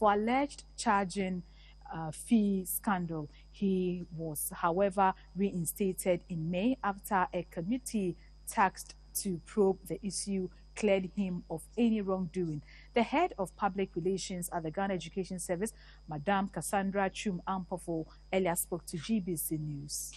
for alleged charging fee scandal. He was, however, reinstated in May after a committee tasked to probe the issue cleared him of any wrongdoing. The head of public relations at the Ghana Education Service, Madam Cassandra Chum Ampofo, earlier spoke to GBC News.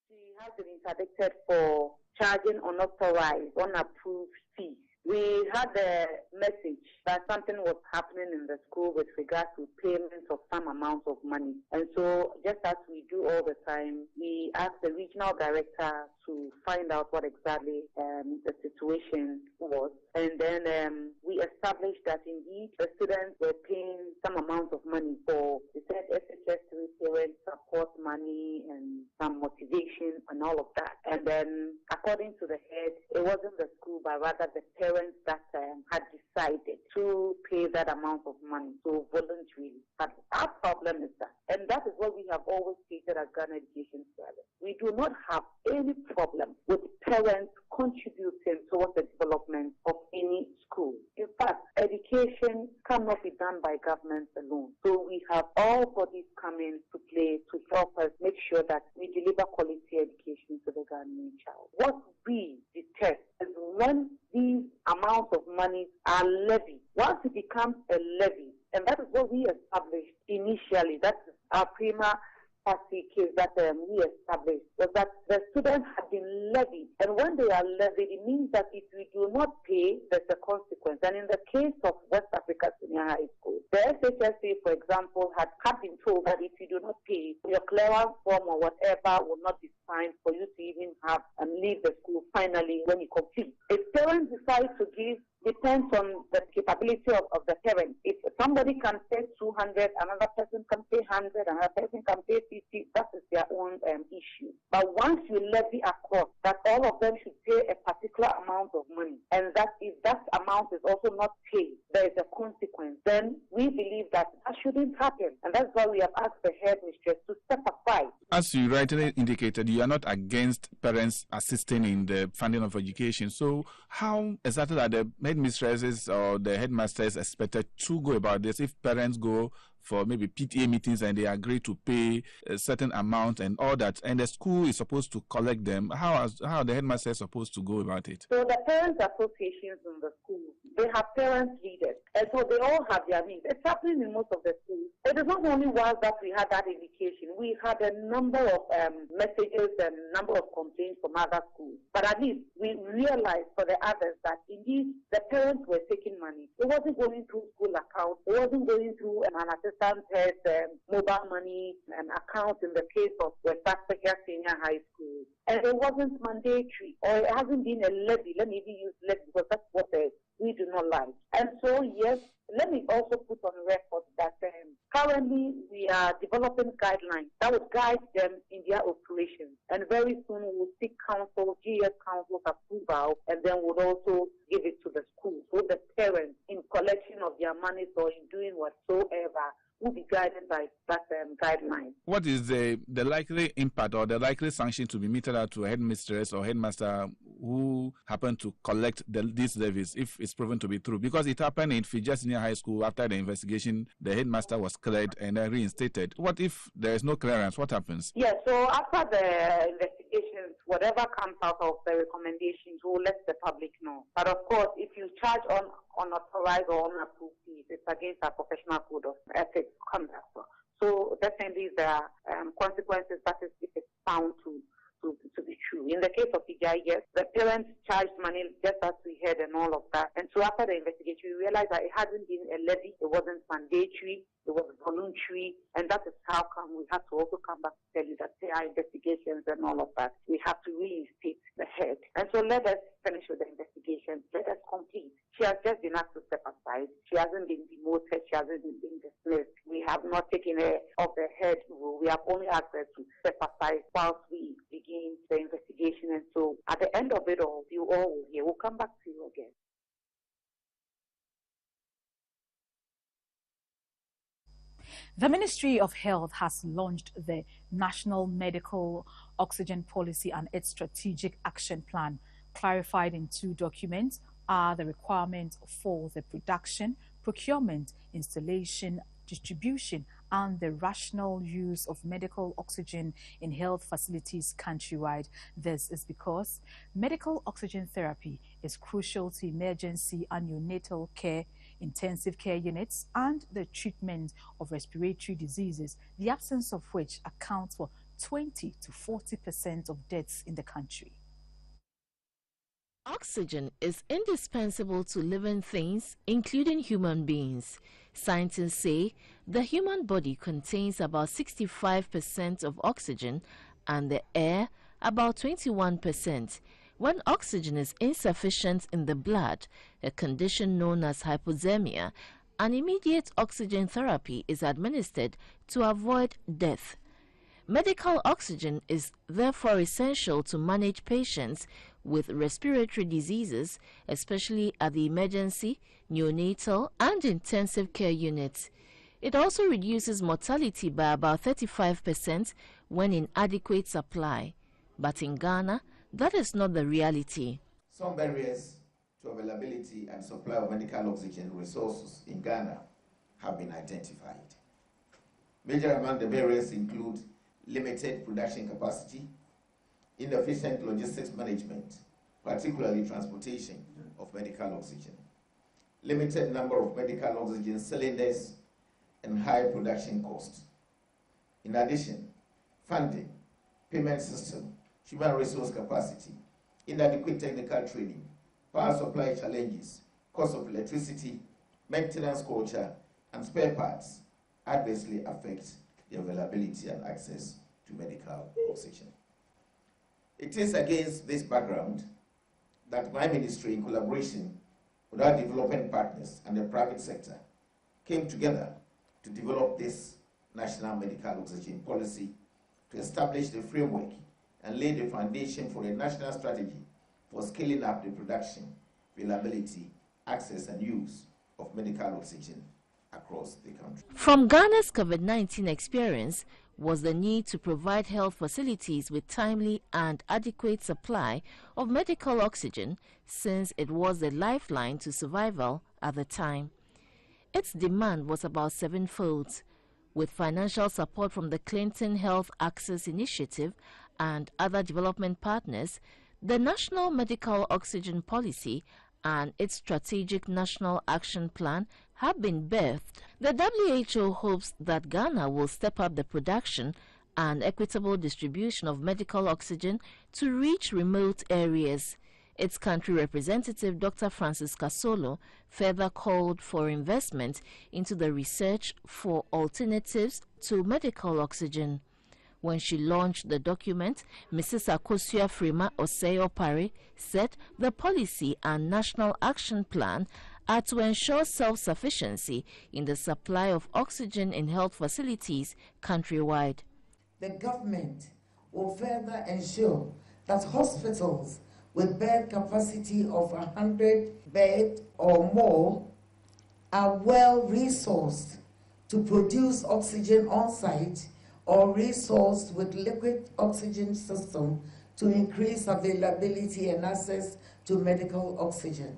She has been interdicted for charging unauthorized, unapproved fees. We had a message that something was happening in the school with regard to payments of some amount of money. And so, just as we do all the time, we asked the regional director to find out what exactly the situation was. And then we established that indeed the students were paying some amount of money for, we said, SHS3 parent support money and some motivation and all of that. And then, according to the head, it wasn't the school, but rather the parents that had decided to pay that amount of money, so voluntarily. But our problem is that, and that is what we have always stated at Ghana Education Service. We do not have any problem with parents contributing towards the development of any school. In fact, education cannot be done by government alone. So we have all bodies coming to play to help us make sure that we deliver quality education to the Ghanaian child. What we detest is when these amounts of money are levied. Once it becomes a levy, and that is what we established initially, that's our prima facie case that we established, was that the students have been levied. And when they are levied, it means that if we do not pay, there's a consequence. And in the case of West Africa Senior High School, the SHSA, for example, had been told that if you do not pay, your clearance form or whatever will not be signed for you to even have and leave the school finally when you complete. If parents decide to give, depends on the capability of the parent. If somebody can pay 200, another person can pay 100, another person can pay 50, that is their own issue. But once you levy across that all of them should pay a particular amount of money, and that if that amount is also not paid, there is a consequence, then we believe that that shouldn't happen. And that's why we have asked the headmistress to step aside. As you rightly indicated, you are not against parents assisting in the funding of education. So how exactly are the headmistresses or the headmasters expected to go about this if parents go for maybe PTA meetings and they agree to pay a certain amount and all that, and the school is supposed to collect them? How are the headmasters supposed to go about it? So the parents' associations in the schools, they have parents leaders, and so they all have their needs. It's happening in most of the schools. It is not only once that we had that indication. We had a number of messages and number of complaints from other schools. But at least we realized for the others that indeed the parents were taking money. It wasn't going through school accounts. It wasn't going through an assistant head mobile money and account in the case of West Africa Senior High School. And it wasn't mandatory, or it hasn't been a levy. Let me even use levy because that's what we do not like. And so, yes, let me also put on record that currently we are developing guidelines that would guide them in their operations. And very soon we will seek council, GS council's approval, and then we'll also give it to the school. So the parents, in collection of their money or in doing whatsoever, will be guided by that guideline. What is the likely impact or the likely sanction to be meted out to a headmistress or headmaster who happen to collect these levies if it's proven to be true? Because it happened in Fija Senior High School. After the investigation, the headmaster was cleared and then reinstated. What if there is no clearance? What happens? Yeah, so after the investigations, whatever comes out of the recommendations, we'll let the public know. But of course, if you charge on unauthorized or unapproved fees, it's against our professional code of ethics conduct. So definitely there are consequences, that is if it's found to be true. In the case of Fija, yes, the parents charged money just as we heard and all of that. And so after the investigation, we realized that it hadn't been a levy, it wasn't mandatory, it was voluntary, and that is how come we have to also come back to tell you that there are investigations and all of that. We have to reinstate the head. And so let us finish with the investigation. Let us complete. She has just been asked to step aside. She hasn't been demoted. She hasn't been dismissed. We have not taken her off the head. We have only asked her to step aside whilst we begin the investigation. And so at the end of it all, you all will hear. We'll come back to you again. The Ministry of Health has launched the National Medical Oxygen Policy and its Strategic Action Plan. Clarified in two documents are the requirements for the production, procurement, installation, distribution, and the rational use of medical oxygen in health facilities countrywide. This is because medical oxygen therapy is crucial to emergency and neonatal care, intensive care units, and the treatment of respiratory diseases, the absence of which accounts for 20 to 40% of deaths in the country. Oxygen is indispensable to living things, including human beings. Scientists say the human body contains about 65% of oxygen and the air about 21%. When oxygen is insufficient in the blood, a condition known as hypothermia, an immediate oxygen therapy is administered to avoid death. Medical oxygen is therefore essential to manage patients with respiratory diseases, especially at the emergency, neonatal, and intensive care units. It also reduces mortality by about 35% when in adequate supply. But in Ghana, that is not the reality. Some barriers to availability and supply of medical oxygen resources in Ghana have been identified. Major among the barriers include limited production capacity, inefficient logistics management, particularly transportation of medical oxygen, limited number of medical oxygen cylinders, and high production costs. In addition, funding, payment system, human resource capacity, inadequate technical training, power supply challenges, cost of electricity, maintenance culture, and spare parts adversely affect the availability and access to medical oxygen. It is against this background that my ministry, in collaboration with our development partners and the private sector, came together to develop this national medical oxygen policy to establish the framework and lay the foundation for a national strategy for scaling up the production, availability, access, and use of medical oxygen across the country. From Ghana's COVID-19 experience was the need to provide health facilities with timely and adequate supply of medical oxygen, since it was the lifeline to survival at the time. Its demand was about sevenfold. With financial support from the Clinton Health Access Initiative and other development partners, the National Medical Oxygen Policy and its Strategic National Action Plan have been birthed. The WHO hopes that Ghana will step up the production and equitable distribution of medical oxygen to reach remote areas. Its country representative, Dr. Francis Kasolo, further called for investment into the research for alternatives to medical oxygen. When she launched the document, Mrs. Akosua Frima Osei-Opare said the policy and national action plan are to ensure self-sufficiency in the supply of oxygen in health facilities countrywide. The government will further ensure that hospitals with bed capacity of 100 beds or more are well resourced to produce oxygen on site or resourced with liquid oxygen system to increase availability and access to medical oxygen.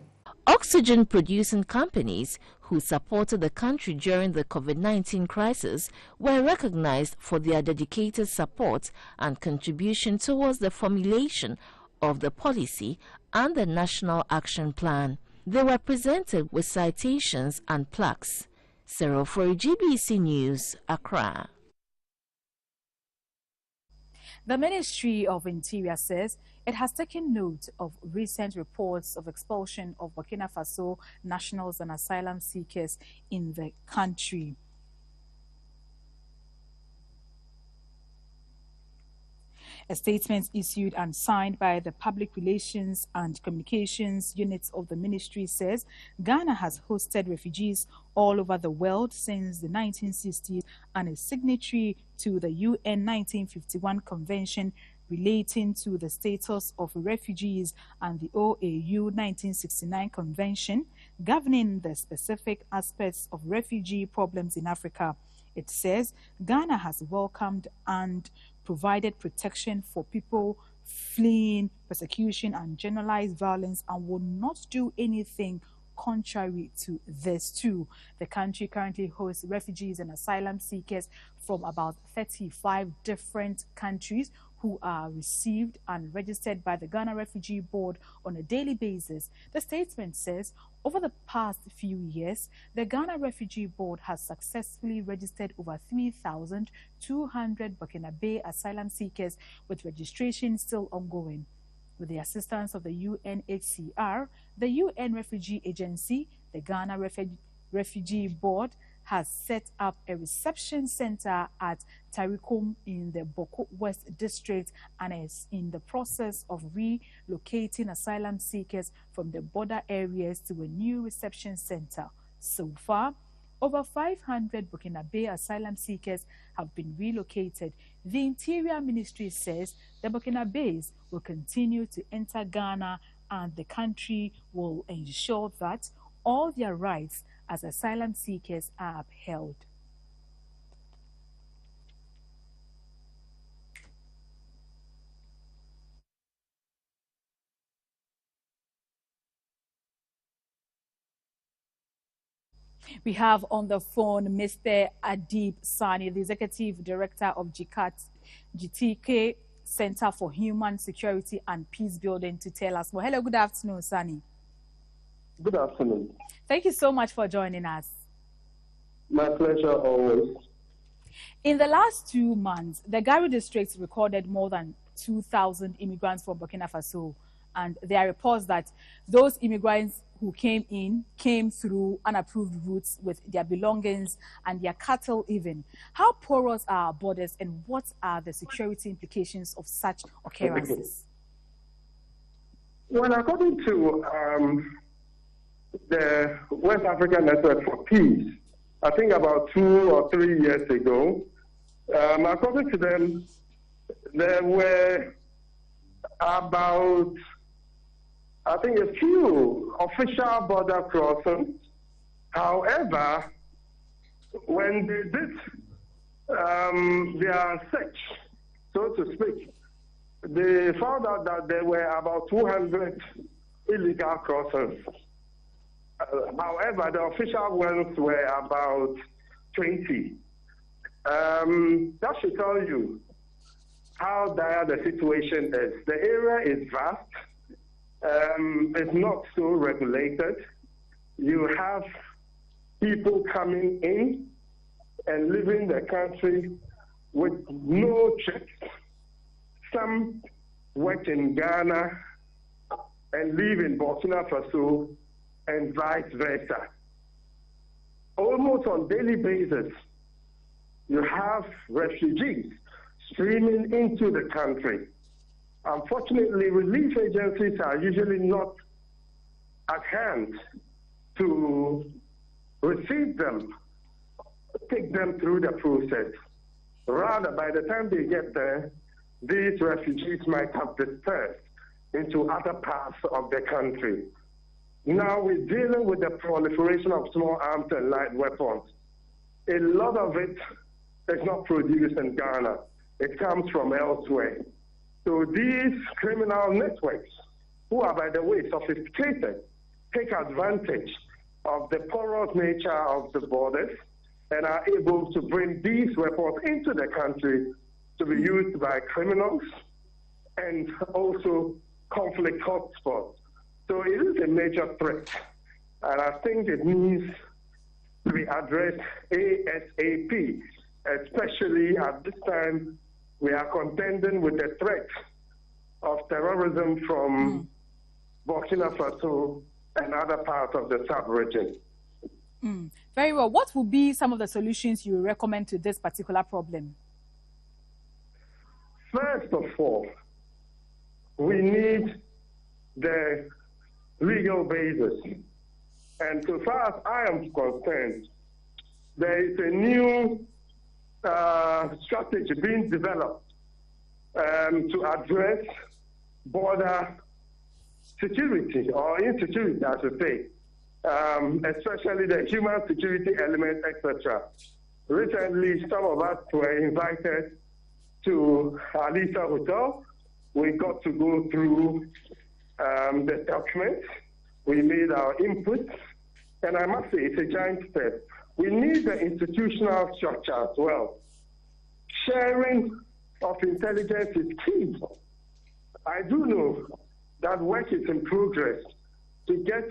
Oxygen-producing companies who supported the country during the COVID-19 crisis were recognized for their dedicated support and contribution towards the formulation of the policy and the National Action Plan. They were presented with citations and plaques. Sarah for GBC News, Accra. The Ministry of Interior says it has taken note of recent reports of expulsion of Burkina Faso nationals and asylum seekers in the country. A statement issued and signed by the Public Relations and Communications Units of the Ministry says Ghana has hosted refugees all over the world since the 1960s and is signatory to the UN 1951 Convention relating to the status of refugees and the OAU 1969 Convention governing the specific aspects of refugee problems in Africa. It says Ghana has welcomed and provided protection for people fleeing persecution and generalized violence and will not do anything contrary to this too. The country currently hosts refugees and asylum seekers from about 35 different countries who are received and registered by the Ghana Refugee Board on a daily basis. The statement says, over the past few years, the Ghana Refugee Board has successfully registered over 3,200 Burkinabe asylum seekers, with registration still ongoing. With the assistance of the UNHCR, the UN Refugee Agency, the Ghana Refugee Board has set up a reception center at Tarikom in the Boko West District and is in the process of relocating asylum seekers from the border areas to a new reception center. So far, over 500 Burkinabe asylum seekers have been relocated. The Interior Ministry says the Burkinabes will continue to enter Ghana and the country will ensure that all their rights as asylum seekers are upheld. We have on the phone Mr. Adip Sani, the Executive Director of GTK Center for Human Security and Peace Building, to tell us more. Hello, good afternoon, Sani. Good afternoon. Thank you so much for joining us. My pleasure always. In the last 2 months, the Garo district recorded more than 2,000 immigrants from Burkina Faso. And there are reports that those immigrants who came through unapproved routes with their belongings and their cattle even. How porous are our borders and what are the security implications of such occurrences? Well, according to the West African Network for Peace, I think about 2 or 3 years ago, according to them, there were about, I think, a few official border crossings. However, when they did their search, so to speak, they found out that there were about 200 illegal crossings. However, the official ones were about 20. That should tell you how dire the situation is. The area is vast. It's not so regulated. You have people coming in and leaving the country with no checks. Some work in Ghana and live in Burkina Faso and vice versa. Almost on daily basis, you have refugees streaming into the country. Unfortunately, relief agencies are usually not at hand to receive them, take them through the process. Rather, by the time they get there, these refugees might have dispersed into other parts of the country. Now we're dealing with the proliferation of small arms and light weapons. A lot of it is not produced in Ghana. It comes from elsewhere. So these criminal networks, who are, by the way, sophisticated, take advantage of the porous nature of the borders and are able to bring these weapons into the country to be used by criminals and also conflict hotspots. So it is a major threat, and I think it needs to be addressed ASAP, especially at this time we are contending with the threat of terrorism from Burkina Faso and other parts of the sub-region. Very well. What would be some of the solutions you recommend to this particular problem? First of all, we need the legal basis. And so far as I am concerned, there is a new strategy being developed to address border security or insecurity, I should say, especially the human security element, etc. Recently, some of us were invited to Alisa Hotel. We got to go through the documents We made our inputs, and I must say it's a giant step. We need the institutional structure as well. Sharing of intelligence is key. I do know that work is in progress to get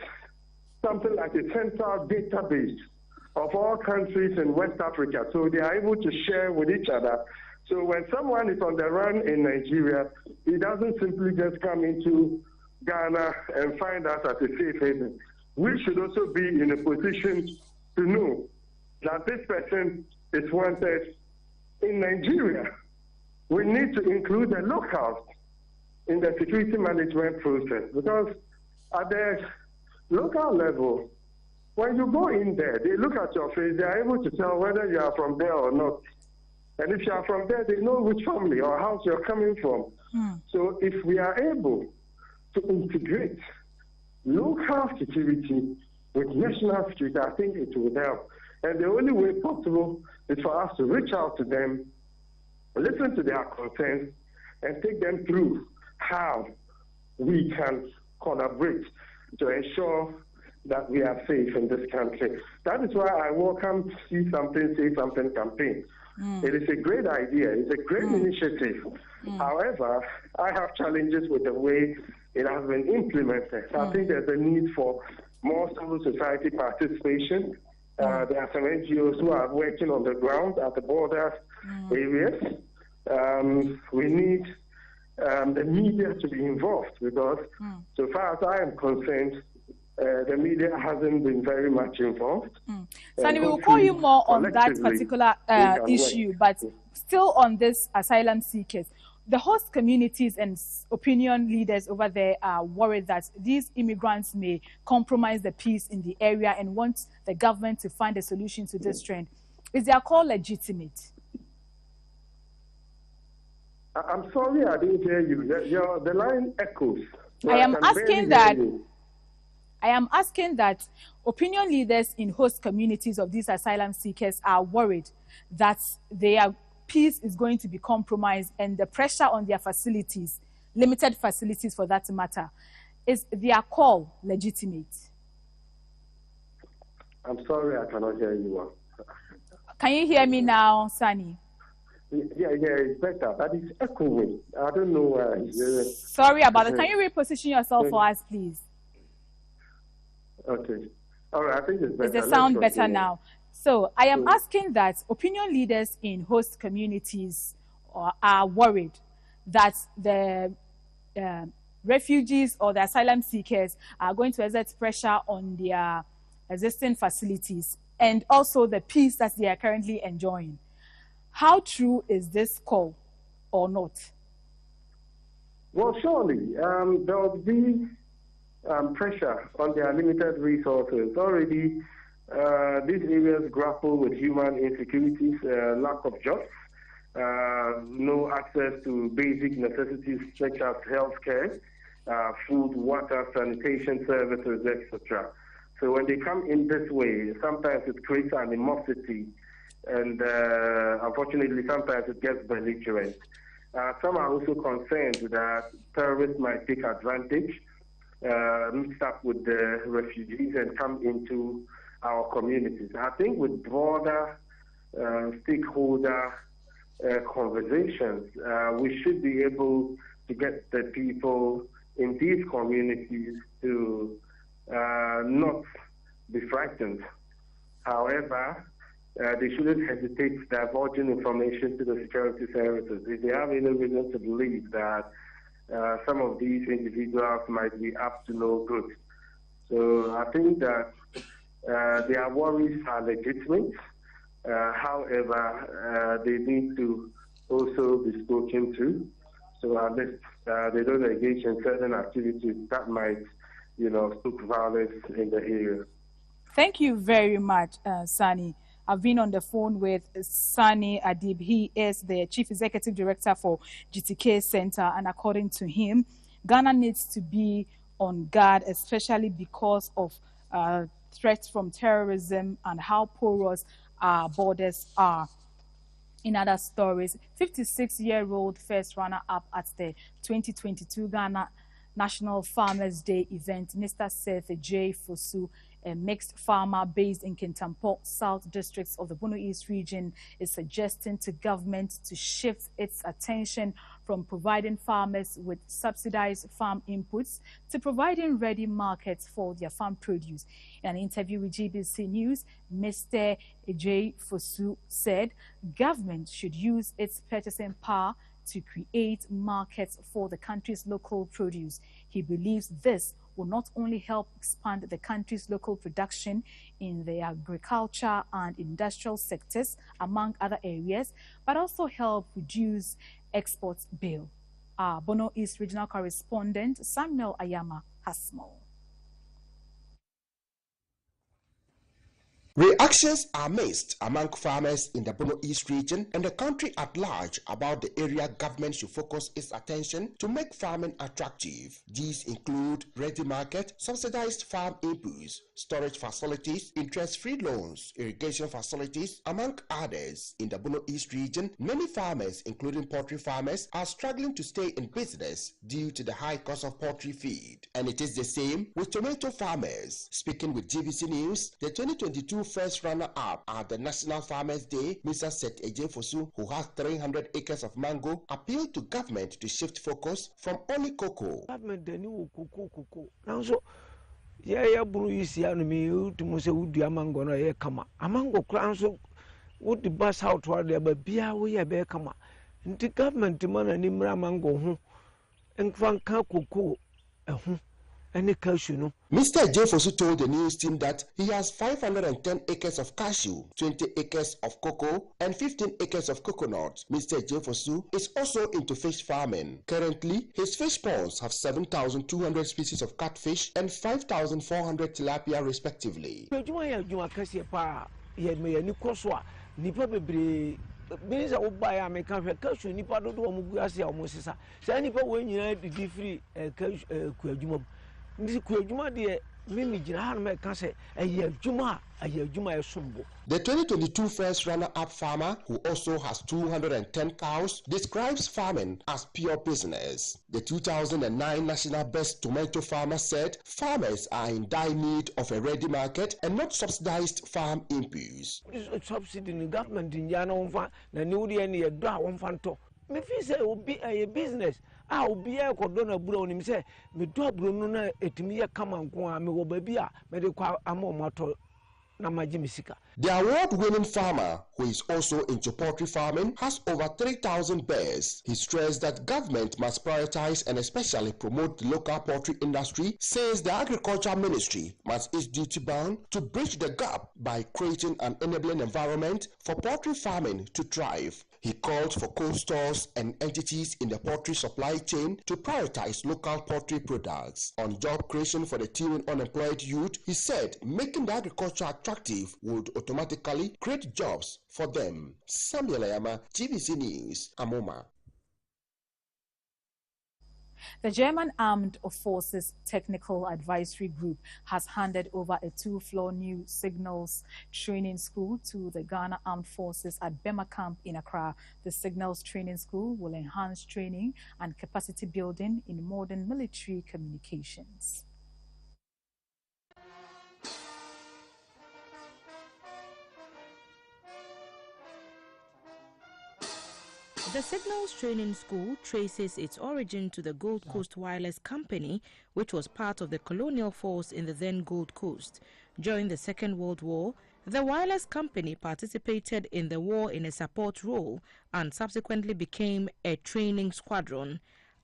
something like a central database of all countries in West Africa, so they are able to share with each other. So when someone is on the run in Nigeria, he doesn't simply just come into Ghana and find us at a safe haven. We should also be in a position to know that this person is wanted in Nigeria. We need to include the locals in the security management process, because at the local level, when you go in there, they look at your face, they are able to tell whether you are from there or not. And if you are from there, they know which family or house you're coming from. So if we are able to integrate local security with national security, I think it will help. And the only way possible is for us to reach out to them, listen to their concerns, and take them through how we can collaborate to ensure that we are safe in this country. That is why I welcome See Something, Say Something campaign. It is a great idea. It's a great initiative. However, I have challenges with the way it has been implemented. I think there's a need for more civil society participation. There are some NGOs who are working on the ground at the border areas. We need the media to be involved, because so far as I am concerned, the media hasn't been very much involved. Sani, we'll call you more on that particular issue, but still on this asylum seekers. The host communities and opinion leaders over there are worried that these immigrants may compromise the peace in the area and want the government to find a solution to this trend. Is their call legitimate? I'm sorry, I didn't hear you. The line echoes. So I am asking that opinion leaders in host communities of these asylum seekers are worried that their peace is going to be compromised, and the pressure on their facilities, limited facilities for that matter, is their call legitimate? I'm sorry, I cannot hear you well. Can you hear me now, Sani? Yeah, it's better, but it's echoing. I don't know why. Sorry about it. Can you reposition yourself for us, please? Okay. All right, I think it's better. Is the sound better now? So I am asking that opinion leaders in host communities are worried that the refugees or the asylum seekers are going to exert pressure on their existing facilities and also the peace that they are currently enjoying. How true is this call or not? Well, surely there will be pressure on their limited resources. Already, these areas grapple with human insecurities, lack of jobs, no access to basic necessities such as healthcare, food, water, sanitation services, etc. So when they come in this way, sometimes it creates animosity, and unfortunately, sometimes it gets belligerent. Some are also concerned that terrorists might take advantage, mix up with the refugees and come into our communities. I think with broader stakeholder conversations, we should be able to get the people in these communities to not be frightened. However, they shouldn't hesitate divulging information to the security services if they have any reason to believe that some of these individuals might be up to no good. So I think that their worries are legitimate. However, they need to also be spoken to. So unless they don't engage in certain activities that might, stoke violence in the area. Thank you very much, Sani. I've been on the phone with Sani Adip. He is the Chief Executive Director for GTK Center, and according to him, Ghana needs to be on guard, especially because of threats from terrorism and how porous our borders are. In other stories, 56-year-old first runner-up at the 2022 Ghana National Farmers Day event, Mr. Seth J. Fosu, a mixed farmer based in Kintampo South districts of the Bono East region, is suggesting to government to shift its attention from providing farmers with subsidized farm inputs to providing ready markets for their farm produce. In an interview with GBC News, Mr. J. Fosu said government should use its purchasing power to create markets for the country's local produce. He believes this will not only help expand the country's local production in the agriculture and industrial sectors, among other areas, but also help reduce export bill. Our Bono East regional correspondent Samuel Ayama has more. Reactions are mixed among farmers in the Bono East region and the country at large about the area government should focus its attention to make farming attractive. These include ready market, subsidized farm inputs, storage facilities, interest-free loans, irrigation facilities, among others. In the Bono East region, many farmers, including poultry farmers, are struggling to stay in business due to the high cost of poultry feed. And it is the same with tomato farmers. Speaking with GBC News, the 2022 first runner-up at the National Farmers Day, Mr. Seth J. Fosu, who has 300 acres of mango, appealed to government to shift focus from only cocoa. Government the new cocoa. Now so yeah buru isi anu mi to mo se wudu mango no ye kama. Amango kran so would the bus out where there but bia we ye be kama. Nti government man ani mra mango ho. Enfan ka cocoa ho. Mr. J. Fosu told the news team that he has 510 acres of cashew, 20 acres of cocoa, and 15 acres of coconut. Mr. J. Fosu is also into fish farming. Currently, his fish ponds have 7,200 species of catfish and 5,400 tilapia respectively. Means I will buy a mechanic cashew, Nipa do Muguasia or Mosisa. Sanipa when you had the free Kujuma. This Kujuma, dear Mimi Jihan can say a year Juma, Sumbo. The 2022 first runner-up farmer, who also has 210 cows, describes farming as pure business. The 2009 National Best Tomato Farmer said farmers are in dire need of a ready market and not subsidized farm inputs. Subsidy in the government in Yana, the new year near Dwa Fanto. Me feel say will be a business. I will be a cordona brown him say, me do brununa etmia come and go, me will be a medical amomato. The award-winning farmer, who is also into poultry farming, has over 3,000 bears. He stressed that government must prioritize and especially promote the local poultry industry, says the Agriculture Ministry must is duty-bound to bridge the gap by creating an enabling environment for poultry farming to thrive. He called for cold stores and entities in the poultry supply chain to prioritize local poultry products. On job creation for the teeming unemployed youth, he said making the agriculture attractive would automatically create jobs for them. Samuel Ayama, GBC News, Amoma. The German Armed Forces Technical Advisory Group has handed over a 2-floor new signals training school to the Ghana Armed Forces at Bema Camp in Accra. The signals training school will enhance training and capacity building in modern military communications. The Signals Training School traces its origin to the Gold Coast Wireless Company, which was part of the colonial force in the then Gold Coast. During the Second World War, the wireless company participated in the war in a support role and subsequently became a training squadron.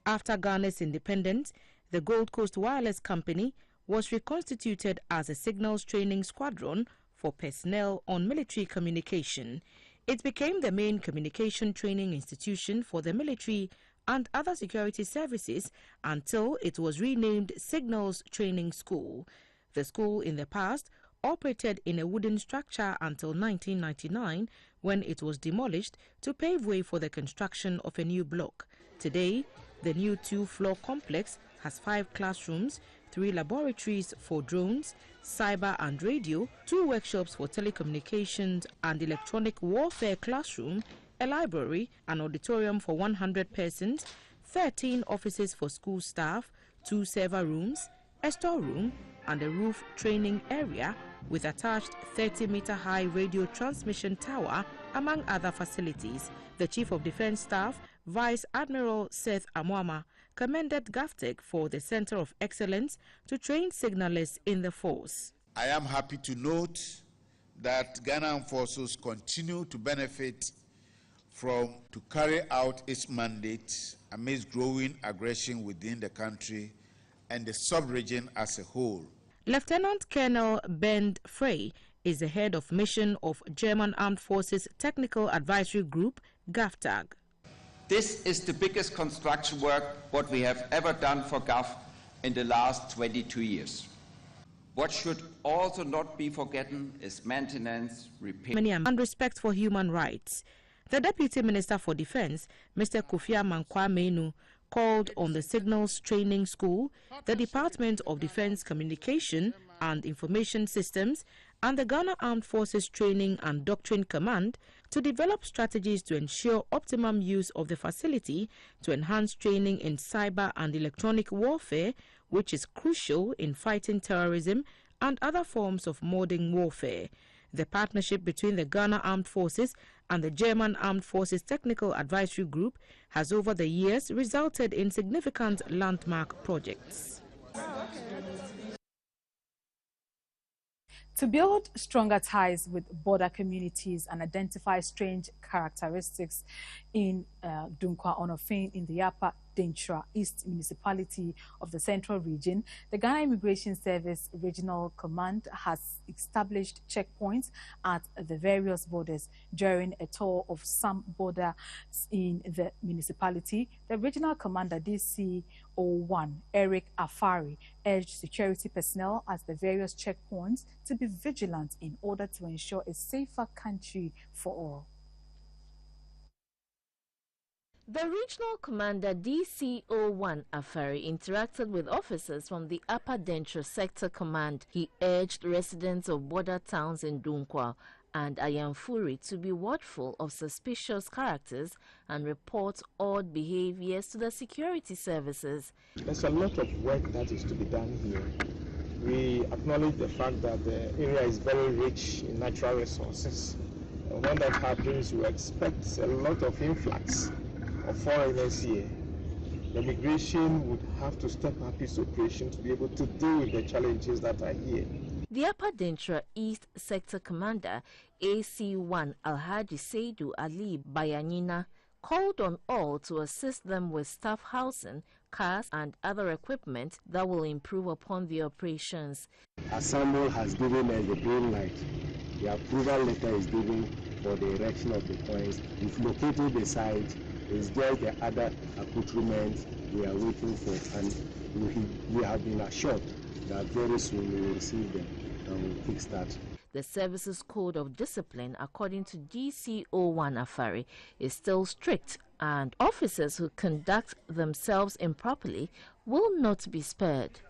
After Ghana's independence, the Gold Coast Wireless Company was reconstituted as a Signals Training Squadron for personnel on military communication. It became the main communication training institution for the military and other security services until it was renamed Signals Training School. The school in the past operated in a wooden structure until 1999 when it was demolished to pave way for the construction of a new block. Today, the new 2-floor complex has 5 classrooms, 3 laboratories for drones, cyber and radio, 2 workshops for telecommunications and electronic warfare classroom, a library, an auditorium for 100 persons, 13 offices for school staff, 2 server rooms, a storeroom, and a roof training area with attached 30-meter-high radio transmission tower, among other facilities. The Chief of Defence Staff, Vice Admiral Seth Amwama, commended GAFTEC for the Centre of Excellence to train signallers in the force. I am happy to note that Ghana Armed Forces continue to benefit to carry out its mandate amidst growing aggression within the country and the sub-region as a whole. Lieutenant Colonel Ben Frey is the head of mission of German Armed Forces Technical Advisory Group, GAFTAG. This is the biggest construction work what we have ever done for GAF in the last 22 years. What should also not be forgotten is maintenance, repair, and respect for human rights. The Deputy Minister for Defence, Mr. Kofi Amankwa-Menu, called on the Signals Training School, the Department of Defence Communication and Information Systems, and the Ghana Armed Forces Training and Doctrine Command to develop strategies to ensure optimum use of the facility to enhance training in cyber and electronic warfare, which is crucial in fighting terrorism and other forms of modern warfare. The partnership between the Ghana Armed Forces and the German Armed Forces Technical Advisory Group has over the years resulted in significant landmark projects. To build stronger ties with border communities and identify strange characteristics in Dunkwa Onofin in the Upper Dentra East Municipality of the Central Region, the Ghana Immigration Service Regional Command has established checkpoints at the various borders. During a tour of some borders in the municipality, the Regional Commander DC-01, Eric Afari, urged security personnel at the various checkpoints to be vigilant in order to ensure a safer country for all. The Regional Commander DC-01 Afari interacted with officers from the Upper Dentra Sector Command. He urged residents of border towns in Dunkwa and Ayamfuri to be watchful of suspicious characters and report odd behaviors to the security services. There's a lot of work that is to be done here. We acknowledge the fact that the area is very rich in natural resources. And when that happens, we expect a lot of influx of foreigners here. The migration would have to step up its operation to be able to deal with the challenges that are here. The Upper Dentra East Sector Commander, AC-1 Alhaji Seidu Ali Bayanina, called on all to assist them with staff housing, cars and other equipment that will improve upon the operations. Assemble has given us the green light. The approval letter is given for the erection of the points. We've located the site. It's just the other accoutrements we are waiting for, and we have been assured that very soon we will receive them and we'll kickstart. The service's code of discipline, according to DC-01 Afari, is still strict, and officers who conduct themselves improperly will not be spared.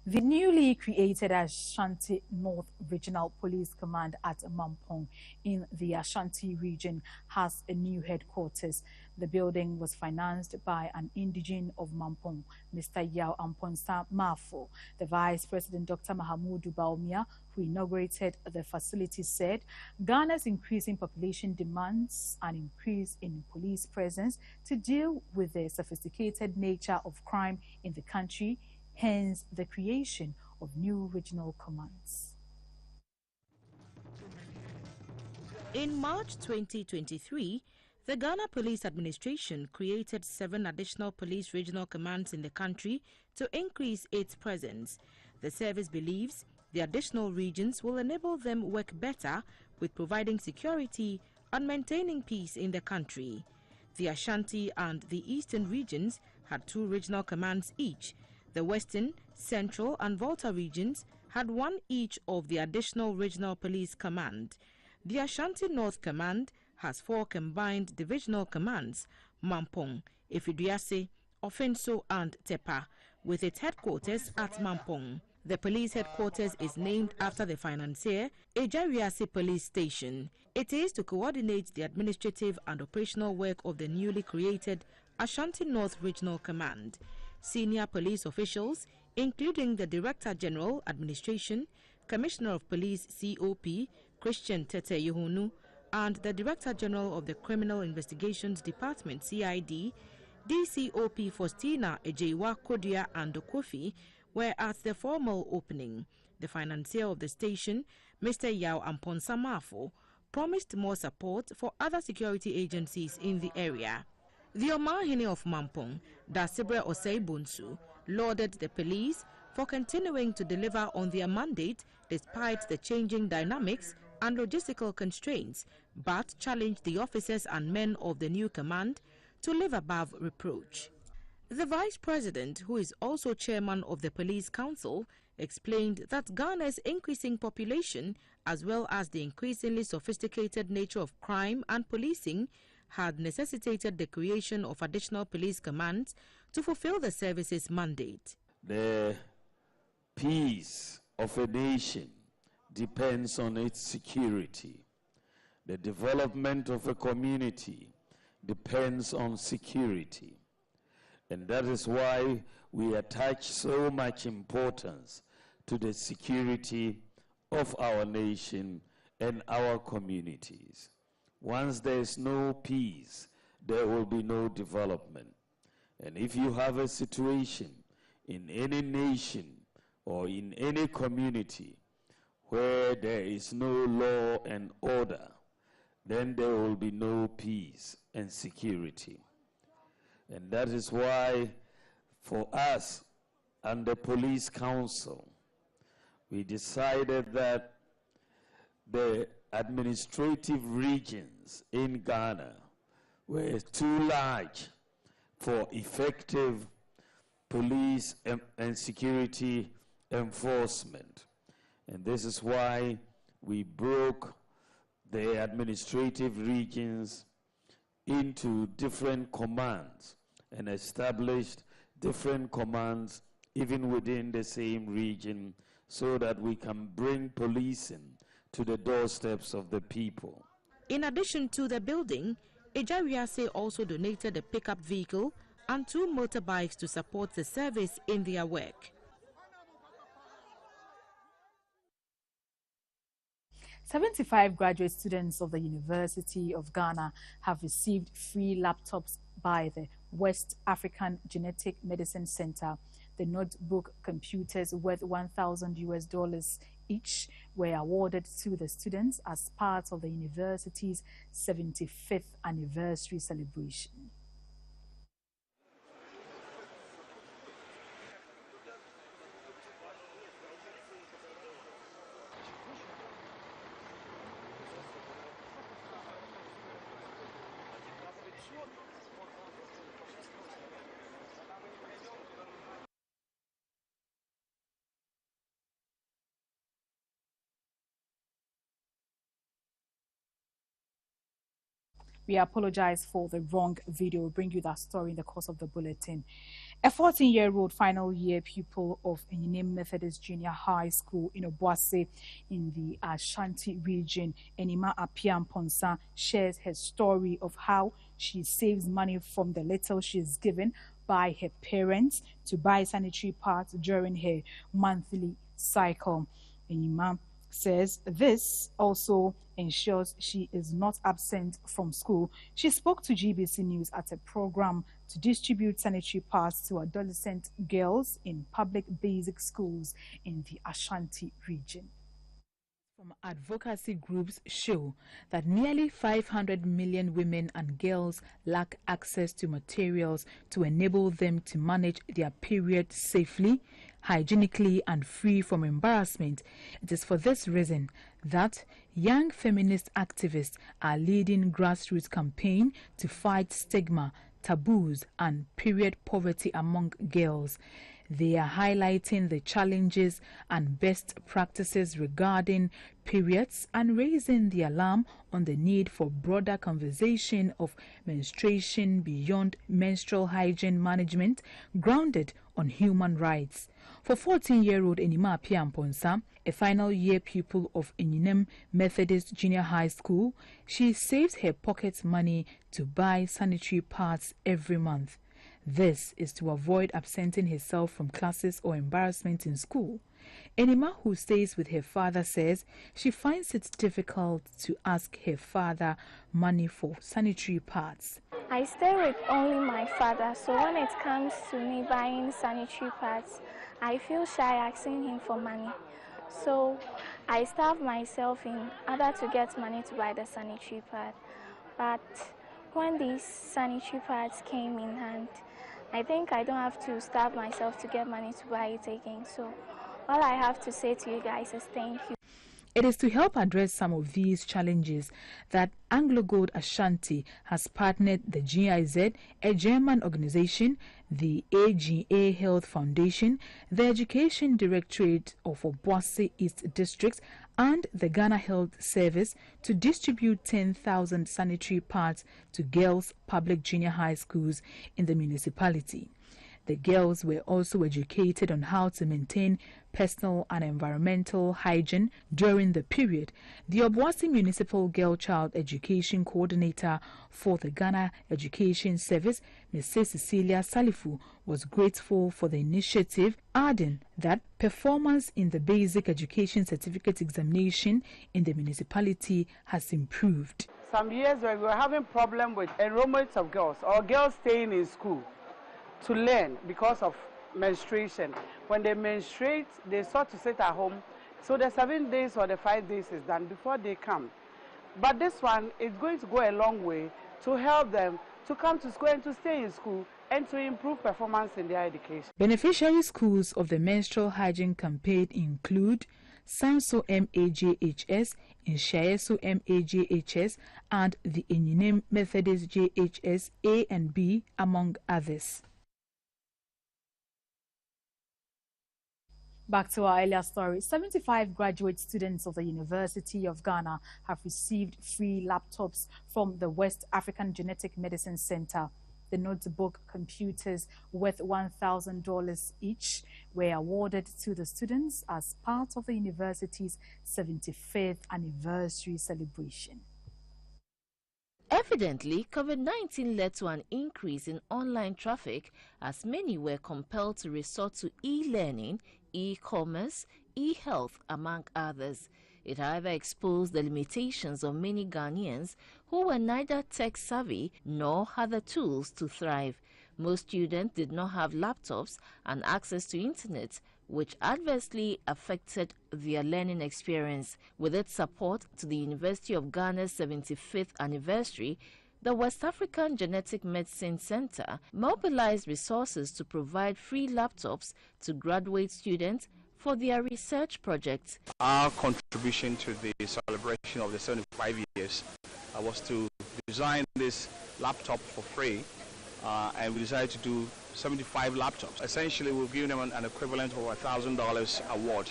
The newly created Ashanti North Regional Police Command at Mampong in the Ashanti region has a new headquarters. The building was financed by an indigene of Mampong, Mr. Yao Amponsa Mafo. The Vice President, Dr. Mahamudu Baumia, who inaugurated the facility, said Ghana's increasing population demands an increase in police presence to deal with the sophisticated nature of crime in the country, hence the creation of new regional commands. In March 2023, the Ghana Police Administration created 7 additional police regional commands in the country to increase its presence. The service believes the additional regions will enable them work better with providing security and maintaining peace in the country. The Ashanti and the Eastern regions had 2 regional commands each. The Western, Central and Volta regions had 1 each of the additional regional police command. The Ashanti North Command has 4 combined divisional commands, Mampong, Ifiduase, Ofenso and Tepa, with its headquarters at Mampong. The police headquarters is named after the financier, Ejariase Police Station. It is to coordinate the administrative and operational work of the newly created Ashanti North Regional Command. Senior police officials, including the Director General Administration, Commissioner of Police COP, Christian Tete Yohonu, and the Director General of the Criminal Investigations Department CID, DCOP Faustina Ejewa Kodia and Okofi, were at the formal opening. The financier of the station, Mr. Yao Amponsa Mafo, promised more support for other security agencies in the area. The Omahini of Mampong, Dasibre Oseibunsu, lauded the police for continuing to deliver on their mandate despite the changing dynamics and logistical constraints, but challenged the officers and men of the new command to live above reproach. The Vice President, who is also chairman of the Police Council, explained that Ghana's increasing population, as well as the increasingly sophisticated nature of crime and policing, had necessitated the creation of additional police commands to fulfill the service's mandate. The peace of a nation depends on its security. The development of a community depends on security. And that is why we attach so much importance to the security of our nation and our communities. Once there is no peace, there will be no development. And if you have a situation in any nation or in any community where there is no law and order, then there will be no peace and security. And that is why, for us and the Police Council, we decided that the administrative regions in Ghana were too large for effective police and security enforcement. And this is why we broke the administrative regions into different commands and established different commands even within the same region so that we can bring policing to the doorsteps of the people. In addition to the building, Ejawiase also donated a pickup vehicle and 2 motorbikes to support the service in their work. 75 graduate students of the University of Ghana have received free laptops by the West African Genetic Medicine Center. The notebook computers worth $1,000 each were awarded to the students as part of the university's 75th anniversary celebration. We apologize for the wrong video. We'll bring you that story in the course of the bulletin. A 14-year-old final year pupil of Unilever Methodist Junior High School in Obuasi in the Ashanti region, Enima Apiam Ponsa, shares her story of how she saves money from the little she is given by her parents to buy sanitary pads during her monthly cycle. Enima says this also ensures she is not absent from school. She spoke to GBC News at a program to distribute sanitary pads to adolescent girls in public basic schools in the Ashanti region. From advocacy groups show that nearly 500 million women and girls lack access to materials to enable them to manage their period safely, hygienically and free from embarrassment. It is for this reason that young feminist activists are leading grassroots campaign to fight stigma, taboos and period poverty among girls. They are highlighting the challenges and best practices regarding periods and raising the alarm on the need for broader conversation of menstruation beyond menstrual hygiene management grounded on human rights. For 14-year-old Enima Apiam Ponsa, A final year pupil of Unilever Methodist Junior High School, she saves her pocket money to buy sanitary pads every month. This is to avoid absenting herself from classes or embarrassment in school. Enima, who stays with her father, says she finds it difficult to ask her father money for sanitary pads. I stay with only my father, so when it comes to me buying sanitary pads, I feel shy asking him for money. So I starve myself in order to get money to buy the sanitary pad. But when these sanitary pads came in hand, I think I don't have to starve myself to get money to buy it again. So all I have to say to you guys is thank you. It is to help address some of these challenges that Anglo Gold Ashanti has partnered the GIZ, a German organization, the AGA Health Foundation, the Education Directorate of Obuasi East District, and the Ghana Health Service to distribute 10,000 sanitary pads to girls' public junior high schools in the municipality. The girls were also educated on how to maintain personal and environmental hygiene during the period. The Obuasi Municipal Girl Child Education Coordinator for the Ghana Education Service, Mrs. Cecilia Salifu, was grateful for the initiative, adding that performance in the Basic Education Certificate examination in the municipality has improved. Some years ago, we were having problem with enrollment of girls or girls staying in school to learn because of menstruation. When they menstruate, they start to sit at home. So the 7 days or the 5 days is done before they come. But this one is going to go a long way to help them to come to school and to stay in school and to improve performance in their education. Beneficiary schools of the menstrual hygiene campaign include Sanso MAJHS, Inshayeso MAJHS, and the Unilever Methodist JHS A and B, among others. Back to our earlier story, 75 graduate students of the University of Ghana have received free laptops from the West African Genetic Medicine Center. The notebook computers worth $1,000 each were awarded to the students as part of the university's 75th anniversary celebration. Evidently, COVID-19 led to an increase in online traffic as many were compelled to resort to e-learning, e-commerce, e-health, among others. It however exposed the limitations of many Ghanaians who were neither tech-savvy nor had the tools to thrive. Most students did not have laptops and access to internet, which adversely affected their learning experience. With its support to the University of Ghana's 75th anniversary, the West African Genetic Medicine Center mobilized resources to provide free laptops to graduate students for their research projects. Our contribution to the celebration of the 75 years was to design this laptop for free, and we decided to do 75 laptops. Essentially, we've given them an equivalent of $1,000 award.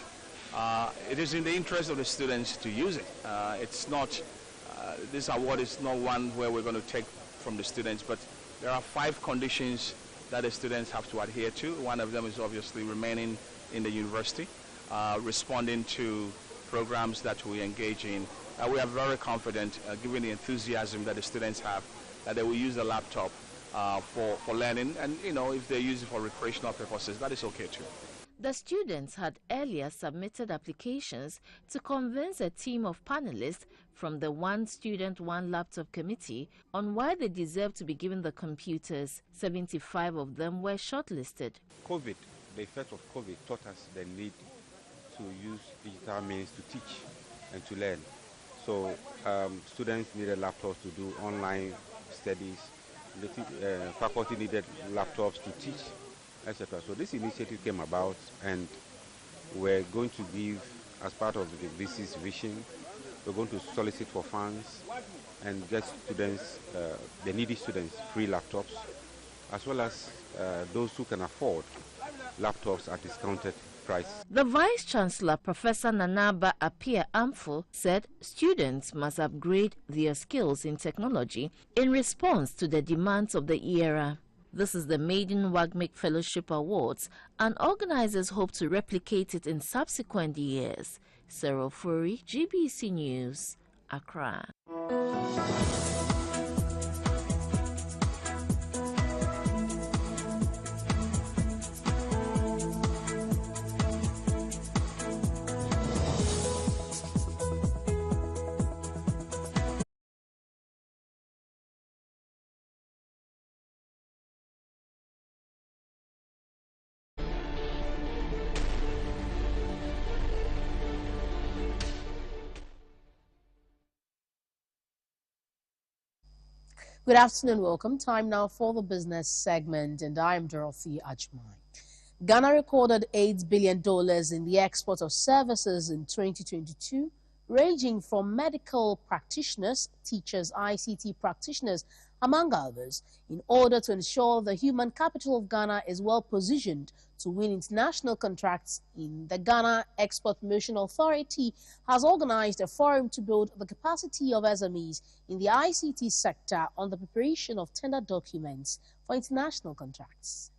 It is in the interest of the students to use it. It's not, this award is not one where we're going to take from the students, but there are 5 conditions that the students have to adhere to. One of them is obviously remaining in the university, responding to programs that we engage in. We are very confident, given the enthusiasm that the students have, that they will use the laptop for learning, and if they use it for recreational purposes, that is okay too. The students had earlier submitted applications to convince a team of panelists from the One Student, One Laptop Committee on why they deserve to be given the computers. 75 of them were shortlisted. The effect of COVID taught us the need to use digital means to teach and to learn. So students needed laptops to do online studies. The faculty needed laptops to teach, etc. So this initiative came about, and we're going to give, as part of the VC's vision, we're going to solicit for funds and get students, the needy students, free laptops, as well as those who can afford laptops at discounted price. The Vice Chancellor, Professor Nanaba Appiah Amfo, said students must upgrade their skills in technology in response to the demands of the era. This is the maiden WAGMIC Fellowship Awards, and organizers hope to replicate it in subsequent years. Cyril Furi, GBC News, Accra. Good afternoon, welcome. Time now for the business segment, and I am Dorothy Ajmai. Ghana recorded $8 billion in the export of services in 2022, ranging from medical practitioners, teachers, ICT practitioners, among others, in order to ensure the human capital of Ghana is well positioned to win international contracts. The Ghana Export Promotion Authority has organized a forum to build the capacity of SMEs in the ICT sector on the preparation of tender documents for international contracts.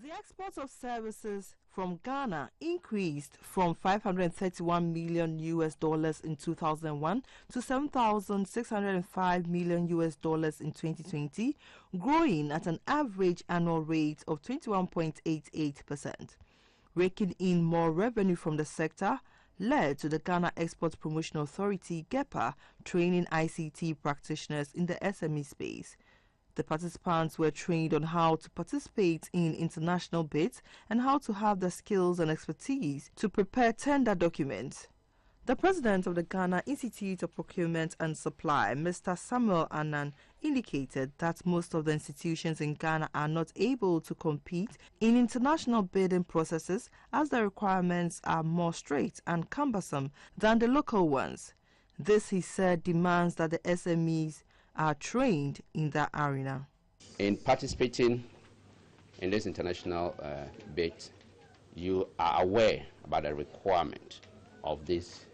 The export of services from Ghana increased from $531 million in 2001 to $7,605 million in 2020, growing at an average annual rate of 21.88%. Raking in more revenue from the sector led to the Ghana Export Promotion Authority (GEPA) training ICT practitioners in the SME space. The participants were trained on how to participate in international bids and how to have the skills and expertise to prepare tender documents. The president of the Ghana Institute of Procurement and Supply, Mr. Samuel Annan, indicated that most of the institutions in Ghana are not able to compete in international bidding processes as the requirements are more strict and cumbersome than the local ones. This, he said, demands that the SMEs are trained in that arena. In participating in this international bid, you are aware about the requirement of these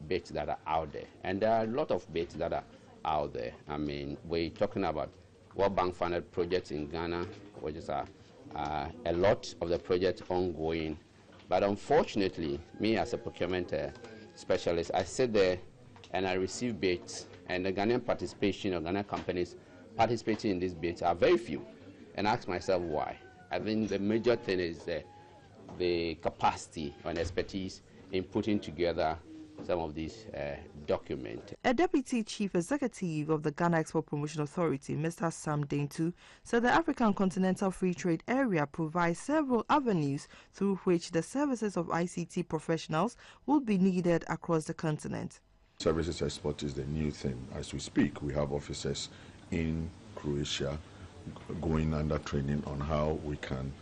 bids that are out there. And there are a lot of bids that are out there. I mean, we're talking about World Bank funded projects in Ghana, which is a lot of the projects ongoing. But unfortunately, me as a procurement specialist, I sit there and I receive bids, and the Ghanaian participation of Ghanaian companies participating in these bids are very few. And I ask myself why. I think the major thing is the capacity and expertise in putting together some of these documents. A deputy chief executive of the Ghana Export Promotion Authority, Mr. Sam Dentu, said the African Continental Free Trade Area provides several avenues through which the services of ICT professionals will be needed across the continent. Services export is the new thing. As we speak, we have officers in Croatia going under training on how we can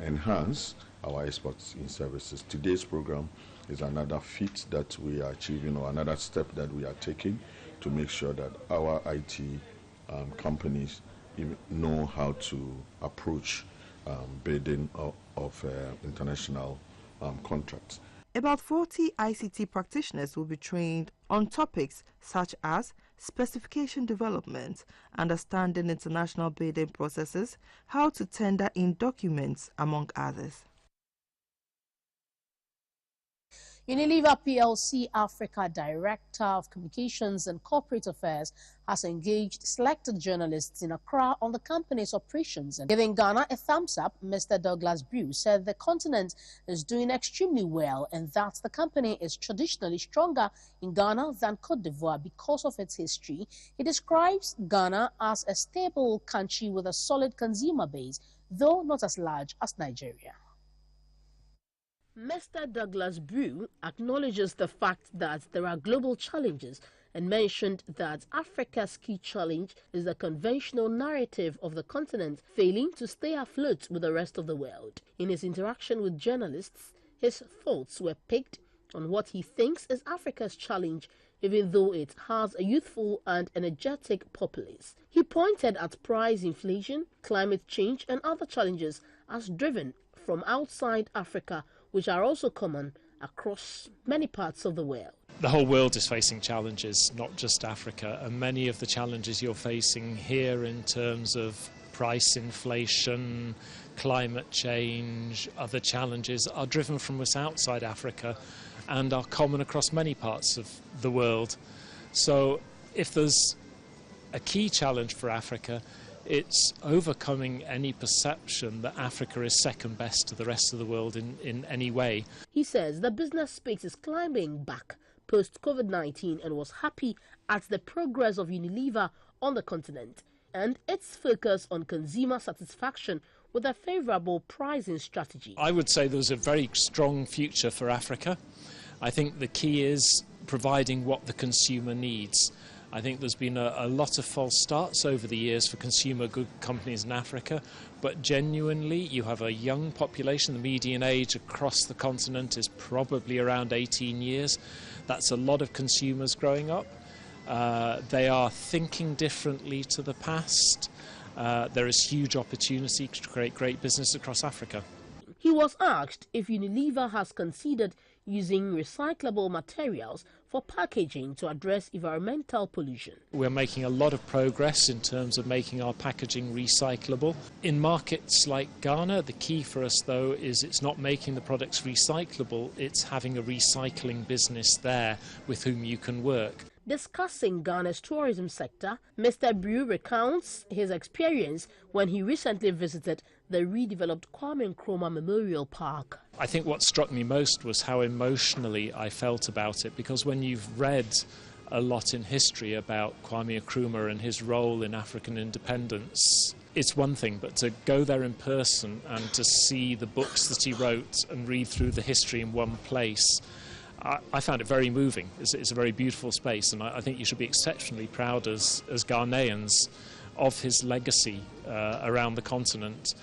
enhance our exports in services. Today's program is another feat that we are achieving, or another step that we are taking to make sure that our IT companies know how to approach bidding of international contracts. About 40 ICT practitioners will be trained on topics such as specification development, understanding international bidding processes, how to tender in documents, among others. Unilever PLC Africa Director of Communications and Corporate Affairs has engaged selected journalists in Accra on the company's operations, and giving Ghana a thumbs up. Mr. Douglas Brew said the continent is doing extremely well and that the company is traditionally stronger in Ghana than Cote d'Ivoire because of its history. He describes Ghana as a stable country with a solid consumer base, though not as large as Nigeria. Mr. Douglas Brew acknowledges the fact that there are global challenges and mentioned that Africa's key challenge is the conventional narrative of the continent failing to stay afloat with the rest of the world. In his interaction with journalists, his thoughts were picked on what he thinks is Africa's challenge, even though it has a youthful and energetic populace. He pointed at price inflation, climate change and other challenges as driven from outside Africa, which are also common across many parts of the world. The whole world is facing challenges, not just Africa, and many of the challenges you're facing here in terms of price inflation, climate change, other challenges are driven from us outside Africa and are common across many parts of the world. So if there's a key challenge for Africa, it's overcoming any perception that Africa is second best to the rest of the world in any way. He says the business space is climbing back post-COVID-19 and was happy at the progress of Unilever on the continent and its focus on consumer satisfaction with a favorable pricing strategy. I would say there's a very strong future for Africa. I think the key is providing what the consumer needs. I think there's been a lot of false starts over the years for consumer good companies in Africa, but genuinely you have a young population. The median age across the continent is probably around 18 years. That's a lot of consumers growing up. They are thinking differently to the past. There is huge opportunity to create great business across Africa. He was asked if Unilever has considered using recyclable materials for packaging to address environmental pollution. We're making a lot of progress in terms of making our packaging recyclable. In markets like Ghana, the key for us, though, is it's not making the products recyclable, it's having a recycling business there with whom you can work. Discussing Ghana's tourism sector, Mr. Brew recounts his experience when he recently visited the redeveloped Kwame Nkrumah Memorial Park. I think what struck me most was how emotionally I felt about it, because when you've read a lot in history about Kwame Nkrumah and his role in African independence, it's one thing, but to go there in person and to see the books that he wrote and read through the history in one place, I found it very moving. It's a very beautiful space, and I think you should be exceptionally proud as Ghanaians of his legacy around the continent.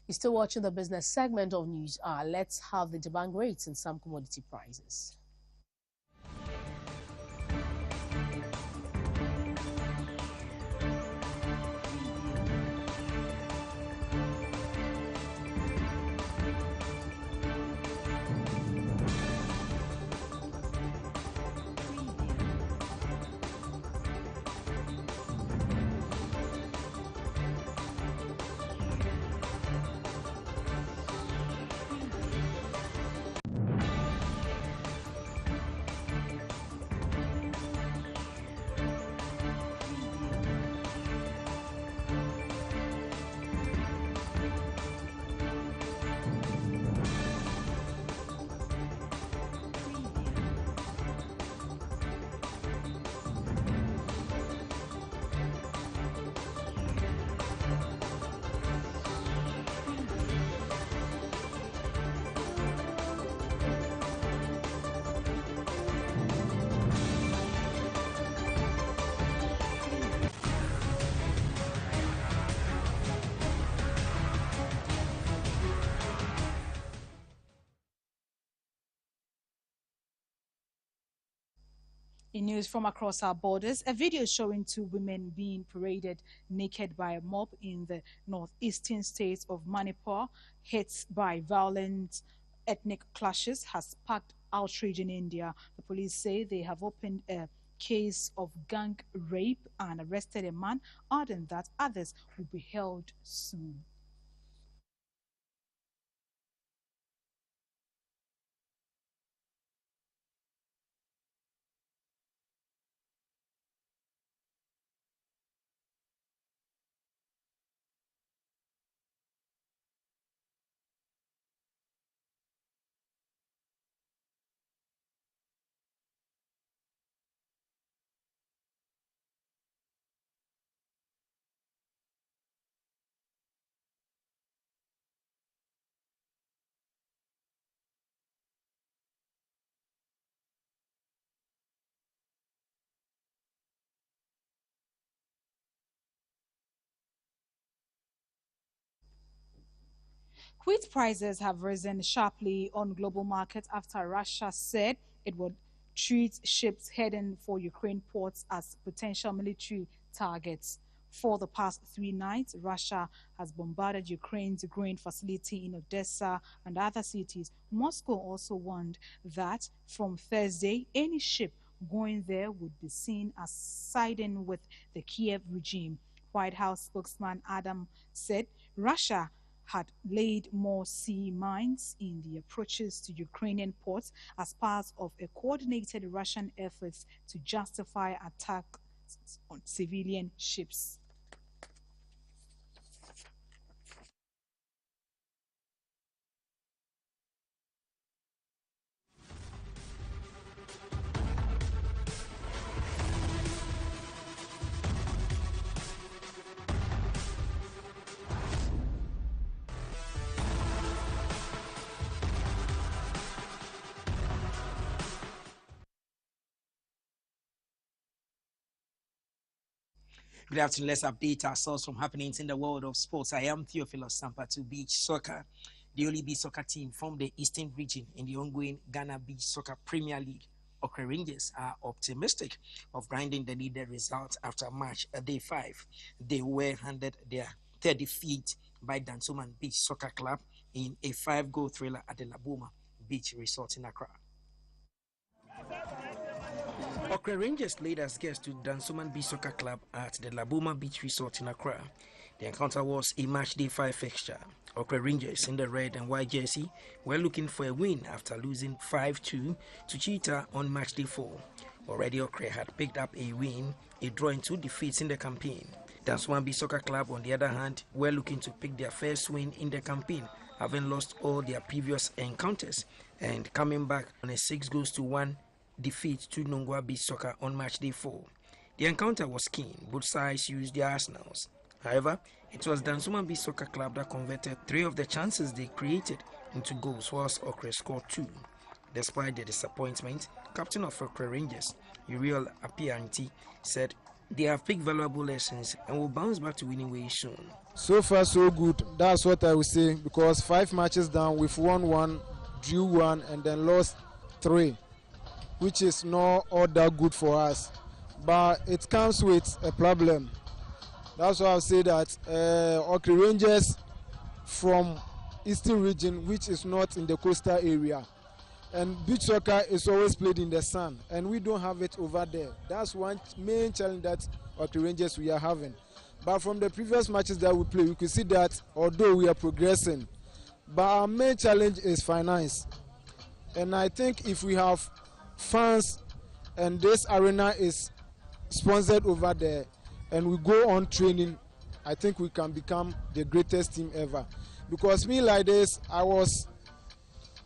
You're still watching the business segment of News Hour. Let's have the interbank rates and some commodity prices. In news from across our borders, a video showing two women being paraded naked by a mob in the northeastern state of Manipur, hit by violent ethnic clashes, has sparked outrage in India. The police say they have opened a case of gang rape and arrested a man, adding that others will be held soon. Wheat prices have risen sharply on global markets after Russia said it would treat ships heading for Ukraine ports as potential military targets. For the past 3 nights, Russia has bombarded Ukraine's grain facility in Odessa and other cities. Moscow also warned that from Thursday, any ship going there would be seen as siding with the Kiev regime. White House spokesman Adam said Russia had laid more sea mines in the approaches to Ukrainian ports as part of a coordinated Russian efforts to justify attacks on civilian ships. Good afternoon. Let's update ourselves from happenings in the world of sports. I am Theophilus Sampa to Beach Soccer. The only beach soccer team from the Eastern region in the ongoing Ghana Beach Soccer Premier League, Okra Rangers, are optimistic of grinding the needed result after match day 5. They were handed their third defeat by Dansoman Beach Soccer Club in a 5-goal thriller at the Laboma Beach Resort in Accra. Okra Rangers laid as guests to Dansoman Beach Soccer Club at the Laboma Beach Resort in Accra. The encounter was a match day 5 fixture. Okra Rangers in the red and white jersey were looking for a win after losing 5-2 to Cheetah on match day 4. Already Okra had picked up a win, a draw and 2 defeats in the campaign. Dansoman Beach Soccer Club, on the other hand, were looking to pick their first win in the campaign, having lost all their previous encounters and coming back on a 6-1 defeat to Nongwa Beach Soccer on match day 4. The encounter was keen. Both sides used their arsenals. However, it was Dansoman Beach Soccer Club that converted 3 of the chances they created into goals, whilst Okra scored 2. Despite the disappointment, captain of Okra Rangers, Uriel Apianti, said they have picked valuable lessons and will bounce back to winning ways soon. So far, so good. That's what I would say, because 5 matches down, we've won 1, drew 1, and then lost 3. Which is not all that good for us, but it comes with a problem. That's why I'll say that Okra Rangers from Eastern region, which is not in the coastal area, and beach soccer is always played in the sun, and we don't have it over there. That's one main challenge that Okra Rangers we are having. But from the previous matches that we play, we could see that although we are progressing, but our main challenge is finance. And I think if we have fans and this arena is sponsored over there and we go on training, I think we can become the greatest team ever. Because me like this, I was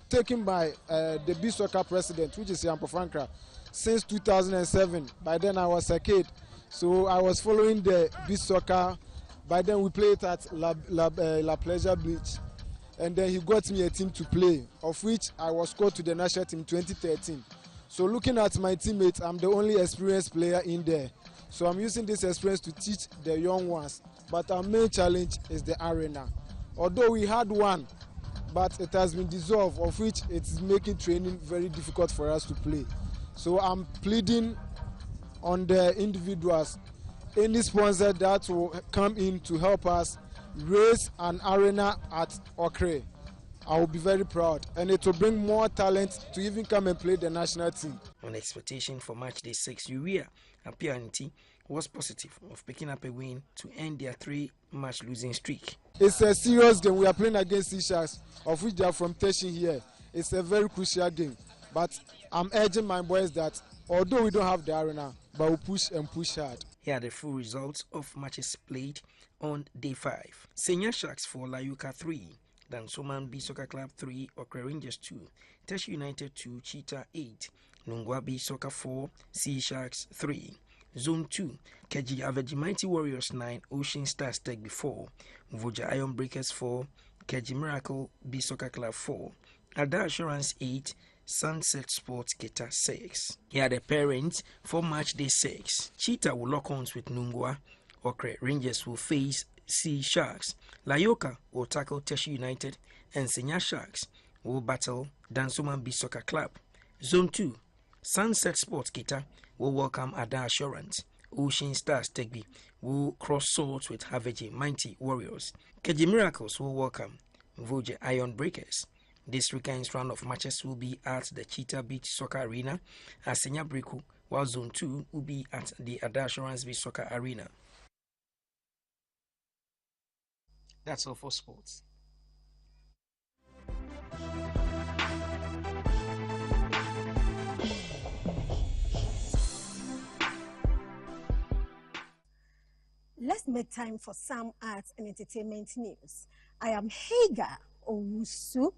taken by the beach soccer president, which is Yampo Frankra, since 2007. By then I was a kid, so I was following the beach soccer. By then we played at La Pleasure Beach, and then he got me a team to play, of which I was called to the national team in 2013. So looking at my teammates, I'm the only experienced player in there. So I'm using this experience to teach the young ones. But our main challenge is the arena. Although we had one, but it has been dissolved, of which it's making training very difficult for us to play. So I'm pleading on the individuals, any sponsor that will come in to help us raise an arena at Okra, I will be very proud, and it will bring more talent to even come and play the national team. On expectation for match day 6, Uriah Apianti was positive of picking up a win to end their 3-match losing streak. It's a serious game. We are playing against Sea Sharks, of which they are from Teshin here. It's a very crucial game. But I'm urging my boys that although we don't have the arena, but we'll push and push hard. Here are the full results of matches played on day 5. Senior Sharks for Layuka 3. Dansoman Beach Soccer Club 3, Okra Rangers 2, Tesh United 2, Cheetah 8, Nongwa Beach Soccer 4, Sea Sharks 3. Zone 2, Keji Aveji Mighty Warriors 9, Ocean Stars Tegby 4, Voja Iron Breakers 4, Keji Miracle Beach Soccer Club 4, Ada Assurance 8, Sunset Sports Keta 6. Here are the parents for match day 6. Cheetah will lock horns with Nongwa. Okra Rangers will face Sea Sharks. Layoka will tackle Tesh United, and Senior Sharks will battle Dansoman Beach Soccer Club. Zone 2, Sunset Sports Kita will welcome Ada Assurance. Ocean Stars Tegby will cross swords with Haveji Mighty Warriors. Keji Miracles will welcome Voje Iron Breakers. This weekend's round of matches will be at the Cheetah Beach Soccer Arena as Senya Breku while Zone 2 will be at the Ada Assurance Based Soccer Arena. That's all for sports. Let's make time for some arts and entertainment news. I am Hagar Owusu.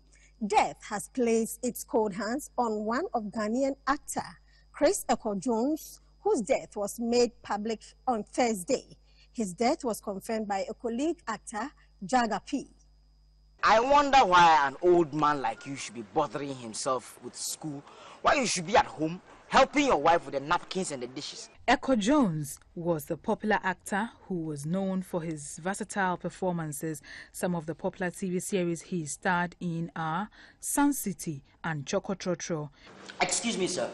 Death has placed its cold hands on one of Ghanaian actor, Chris Echo-Jones, whose death was made public on Thursday. His death was confirmed by a colleague actor, Jaga P. I wonder why an old man like you should be bothering himself with school, why you should be at home helping your wife with the napkins and the dishes. Echo-Jones was the popular actor who was known for his versatile performances. Some of the popular TV series he starred in are Sun City and Choco Trotro. Excuse me, sir.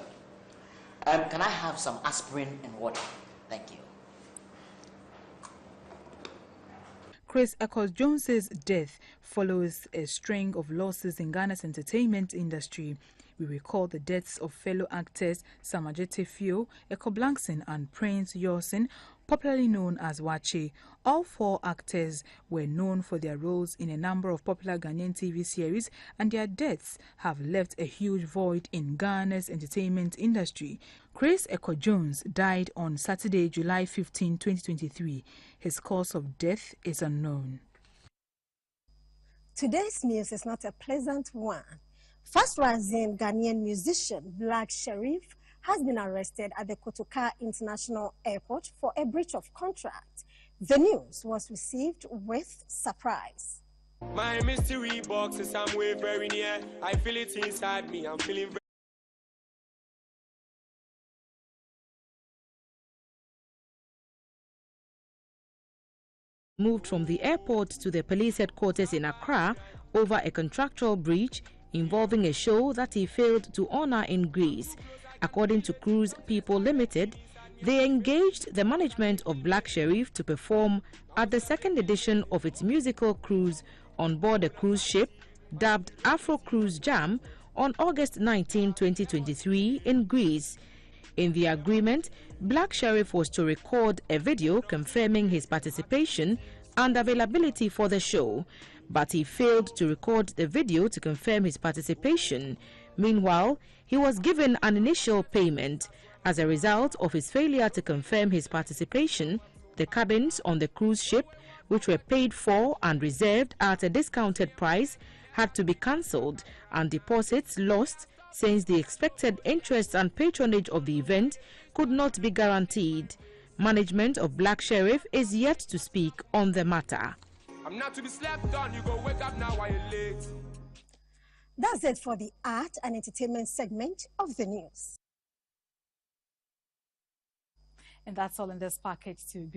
Can I have some aspirin and water? Thank you. Chris Echo-Jones's death follows a string of losses in Ghana's entertainment industry. We recall the deaths of fellow actors Samajete Fio, Eko Blankson and Prince Yosin, popularly known as Wache. All four actors were known for their roles in a number of popular Ghanaian TV series, and their deaths have left a huge void in Ghana's entertainment industry. Chris Echo-Jones died on Saturday, July 15, 2023. His cause of death is unknown. Today's news is not a pleasant one. Fast-rising Ghanaian musician Black Sherif has been arrested at the Kotoka International Airport for a breach of contract. The news was received with surprise. My mystery box is somewhere very near. I feel it inside me. I'm feeling very moved from the airport to the police headquarters in Accra over a contractual breach involving a show that he failed to honor in Greece. According to Cruise People Limited, they engaged the management of Black Sherif to perform at the second edition of its musical cruise on board a cruise ship dubbed Afro Cruise Jam on August 19, 2023 in Greece. In the agreement, Black Sherif was to record a video confirming his participation and availability for the show, but he failed to record the video to confirm his participation. Meanwhile, he was given an initial payment. As a result of his failure to confirm his participation, the cabins on the cruise ship, which were paid for and reserved at a discounted price, had to be cancelled and deposits lost, since the expected interest and patronage of the event could not be guaranteed. Management of Black Sherif is yet to speak on the matter. I'm not to be slept on. You go wake up now while you're late. That's it for the art and entertainment segment of the news. And that's all in this package too.